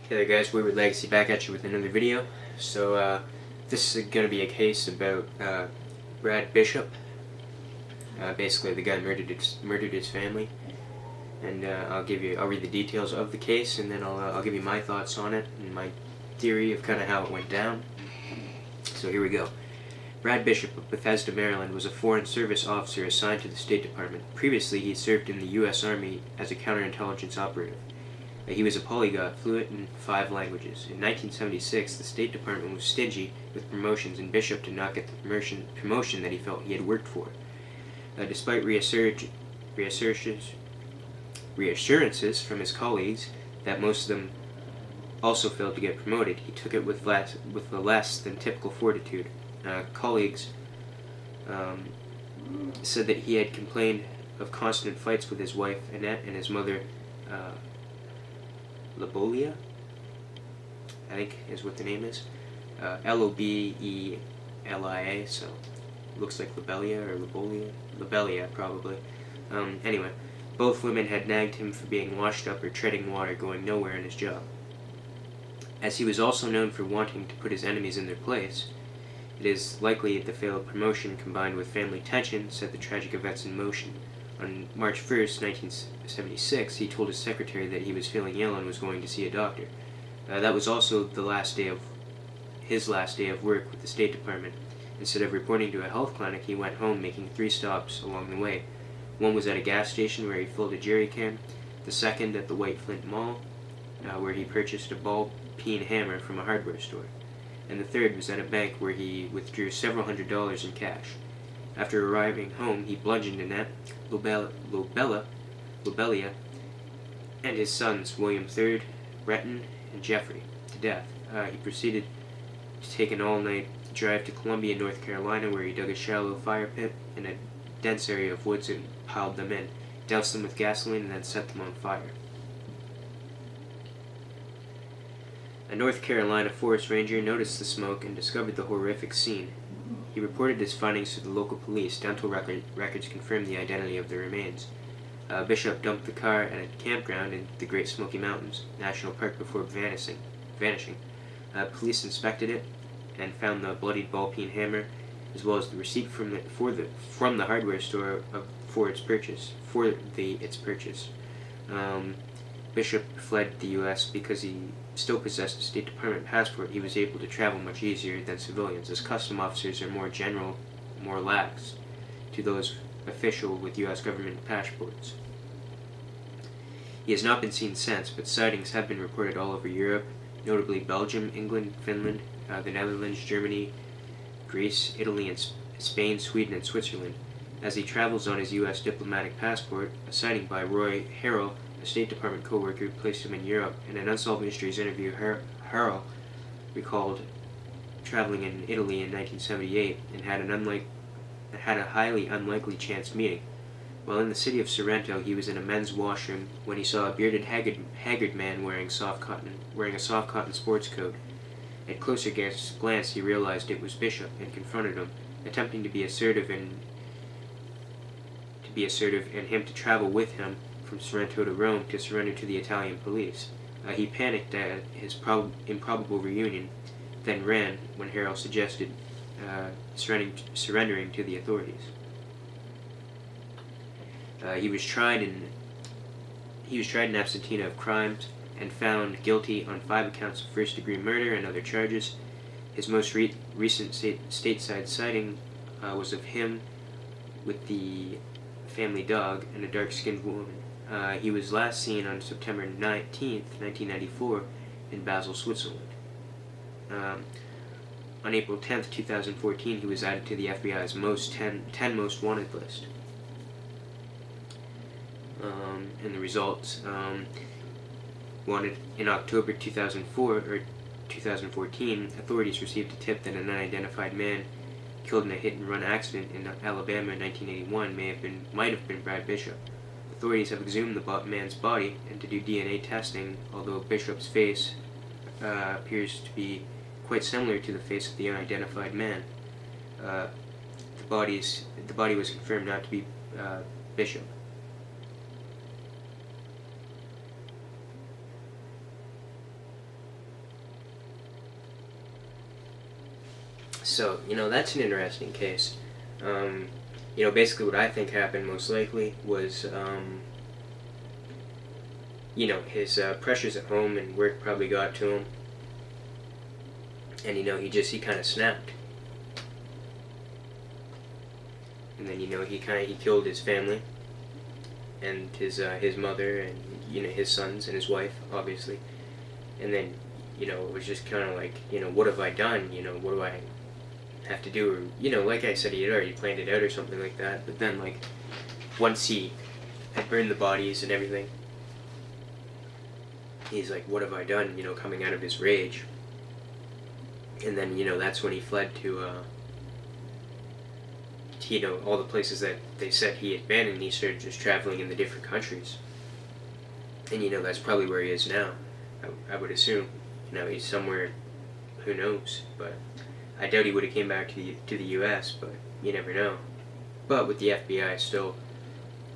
Hey there guys, Wayward Legacy back at you with another video. So this is going to be a case about Brad Bishop. Basically the guy murdered his family, and I'll read the details of the case, and then I'll give you my thoughts on it and my theory of kind of how it went down. So here we go. Brad Bishop of Bethesda, Maryland was a Foreign Service officer assigned to the State Department. Previously he served in the U.S. Army as a counterintelligence operative. He was a polyglot, fluent in 5 languages. In 1976, the State Department was stingy with promotions, and Bishop did not get the promotion that he felt he had worked for. Despite reassurances from his colleagues that most of them also failed to get promoted, he took it with a less than typical fortitude. Colleagues said that he had complained of constant fights with his wife Annette and his mother Lobelia, I think is what the name is. Lobelia, so looks like Lobelia or Lobelia probably. Anyway, both women had nagged him for being washed up or treading water, going nowhere in his job. As he was also known for wanting to put his enemies in their place, it is likely the failed promotion combined with family tension set the tragic events in motion. On March 1st, 1976, he told his secretary that he was feeling ill and was going to see a doctor. That was also his last day of work with the State Department. Instead of reporting to a health clinic, he went home, making 3 stops along the way. One was at a gas station where he filled a jerry can, the second at the White Flint Mall, where he purchased a ball-peen hammer from a hardware store, and the third was at a bank where he withdrew several $100s in cash. After arriving home, he bludgeoned Annette, Lobelia, and his sons, William III, Breton, and Jeffrey, to death. He proceeded to take an all-night drive to Columbia, North Carolina, where he dug a shallow fire pit in a dense area of woods and piled them in, doused them with gasoline, and then set them on fire. A North Carolina forest ranger noticed the smoke and discovered the horrific scene. He reported his findings to the local police. Dental records confirmed the identity of the remains. Bishop dumped the car at a campground in the Great Smoky Mountains National Park before vanishing. Police inspected it and found the bloodied ball-peen hammer, as well as the receipt from the hardware store for its purchase. Bishop fled the U.S. because he still possessed a State Department passport. He was able to travel much easier than civilians, as custom officers are more lax to those official with U.S. government passports. He has not been seen since, but sightings have been reported all over Europe, notably Belgium, England, Finland, the Netherlands, Germany, Greece, Italy, and Spain, Sweden, and Switzerland. As he travels on his U.S. diplomatic passport, a sighting by Roy Harrell, a State Department co-worker, placed him in Europe. In an Unsolved Mysteries interview, Harrell recalled traveling in Italy in 1978 and had a highly unlikely chance meeting. While in the city of Sorrento, he was in a men's washroom when he saw a bearded, haggard man wearing a soft cotton sports coat. At closer glance, he realized it was Bishop and confronted him, attempting to be assertive and him to travel with him from Sorrento to Rome to surrender to the Italian police. He panicked at his improbable reunion, then ran when Harrell suggested surrendering to the authorities. He was tried in absentia of crimes and found guilty on 5 accounts of first-degree murder and other charges. His most recent stateside sighting was of him with the family dog and a dark-skinned woman. He was last seen on September 19th, 1994, in Basel, Switzerland. On April 10th, 2014, he was added to the FBI's 10 most wanted list. And the results, wanted in October 2014, authorities received a tip that an unidentified man killed in a hit-and-run accident in Alabama in 1981 might have been Brad Bishop. Authorities have exhumed the man's body and to do DNA testing, although Bishop's face appears to be quite similar to the face of the unidentified man. The body was confirmed not to be Bishop. So, that's an interesting case. Basically what I think happened most likely was, his pressures at home and work probably got to him. And, he kind of snapped. And then, he killed his family. And his mother and, his sons and his wife, obviously. And then, it was just kind of like, what have I done? What do I have to do? Or, like I said, he had already planned it out or something like that. But then, like, once he had burned the bodies and everything, he's like, what have I done? Coming out of his rage. And then, that's when he fled to, all the places that they said he had been, and he started just traveling in the different countries. And, that's probably where he is now, I would assume. He's somewhere, who knows, but I doubt he would have came back to the U.S., but you never know. But with the FBI still,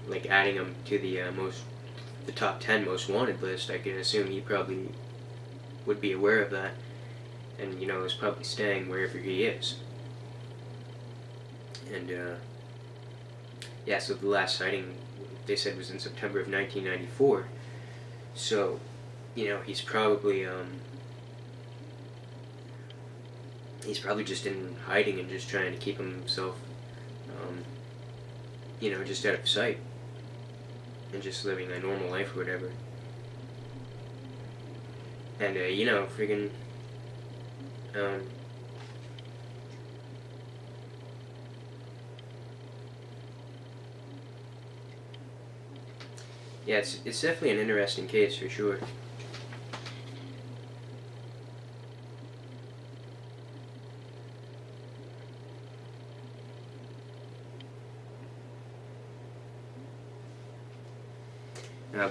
like, adding him to the top 10 most wanted list, I can assume he probably would be aware of that, and, is probably staying wherever he is. And, so the last sighting, they said, was in September of 1994, so, he's probably just in hiding and just trying to keep himself, just out of sight, and just living a normal life or whatever. And, friggin', yeah, it's definitely an interesting case for sure.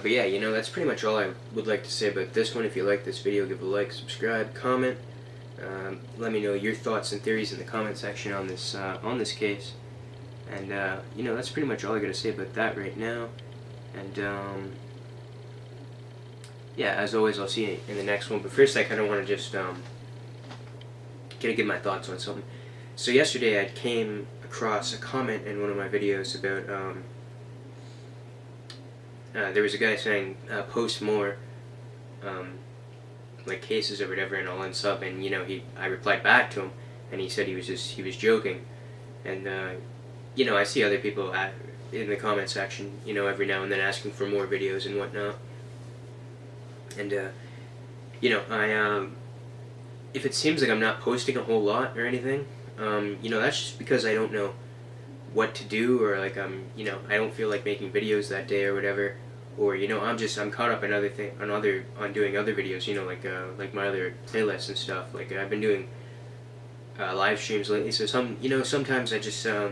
But yeah, that's pretty much all I would like to say about this one. If you like this video, give a like, subscribe, comment. Let me know your thoughts and theories in the comment section on this case. And that's pretty much all I got to say about that right now. And yeah, as always, I'll see you in the next one. But first, I kind of want to just give my thoughts on something. So yesterday, I came across a comment in one of my videos about there was a guy saying post more like cases or whatever, and I'll unsub. And I replied back to him, and he said he was joking. And I see other people in the comment section, every now and then asking for more videos and whatnot. And I if it seems like I'm not posting a whole lot or anything, that's just because I don't know what to do, or like I don't feel like making videos that day or whatever, or I'm caught up in on doing other videos, like my other playlists and stuff. Like I've been doing live streams lately, so sometimes I just I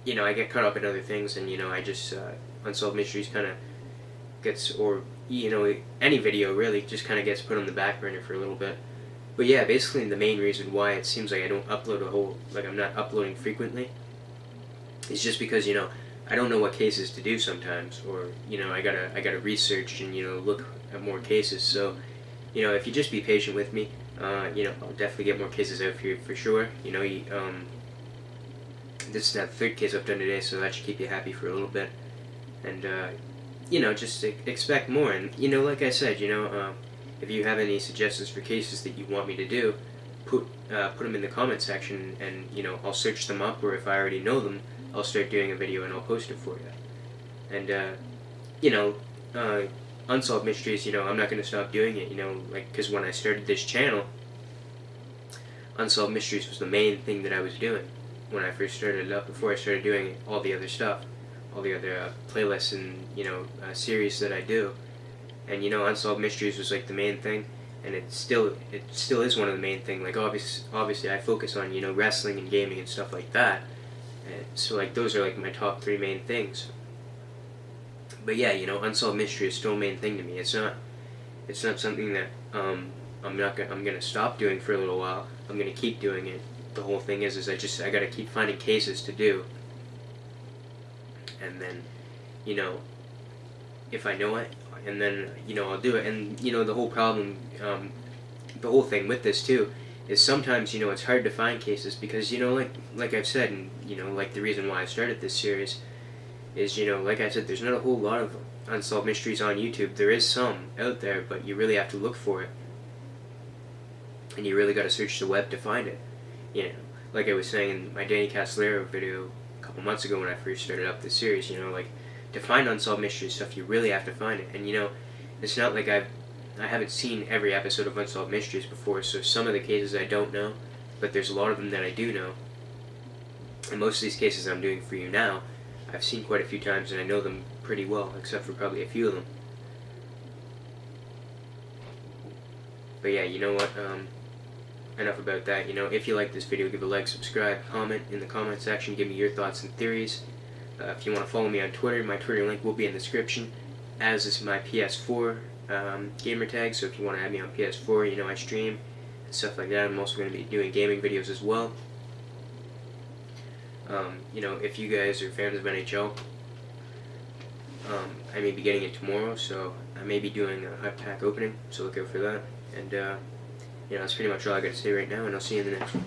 get caught up in other things, and I just Unsolved Mysteries kind of gets, or any video really just kind of gets put on the back burner for a little bit. But yeah, basically the main reason why it seems like I don't upload I'm not uploading frequently, is just because I don't know what cases to do sometimes, or I gotta research and look at more cases. So if you just be patient with me, I'll definitely get more cases out for you for sure. This is now the third case I've done today, so that should keep you happy for a little bit. And just expect more. And like I said, if you have any suggestions for cases that you want me to do, put them in the comment section, and I'll search them up, or if I already know them, I'll start doing a video and I'll post it for you. And Unsolved Mysteries, I'm not going to stop doing it, because when I started this channel, Unsolved Mysteries was the main thing that I was doing when I first started it up, before I started doing all the other stuff, all the other playlists and series that I do. And Unsolved Mysteries was like the main thing, and it still is one of the main thing. Like obviously I focus on wrestling and gaming and stuff like that. And so like those are like my top 3 main things. But yeah, Unsolved Mystery is still a main thing to me. It's not something that I'm gonna stop doing for a little while. I'm gonna keep doing it. The whole thing is I gotta keep finding cases to do. And then, if I know it, and then, I'll do it. And, the whole problem, the whole thing with this too, is sometimes, it's hard to find cases because, like I've said, and, like the reason why I started this series is, like I said, there's not a whole lot of unsolved mysteries on YouTube. There is some out there, but you really have to look for it. And you really got to search the web to find it. Like I was saying in my Danny Castellero video a couple months ago when I first started up this series, like, to find unsolved mystery stuff, you really have to find it. And, it's not like I haven't seen every episode of Unsolved Mysteries before, so some of the cases I don't know, but there's a lot of them that I do know. And most of these cases I'm doing for you now, I've seen quite a few times and I know them pretty well, except for probably a few of them. But yeah, you know what, enough about that. If you like this video, give a like, subscribe, comment in the comment section, give me your thoughts and theories. If you want to follow me on Twitter, my Twitter link will be in the description, as is my PS4 gamer tag, so if you want to add me on PS4, I stream and stuff like that. I'm also going to be doing gaming videos as well. If you guys are fans of NHL, I may be getting it tomorrow, so I may be doing a hype pack opening, so look out for that. And that's pretty much all I got to say right now, and I'll see you in the next one.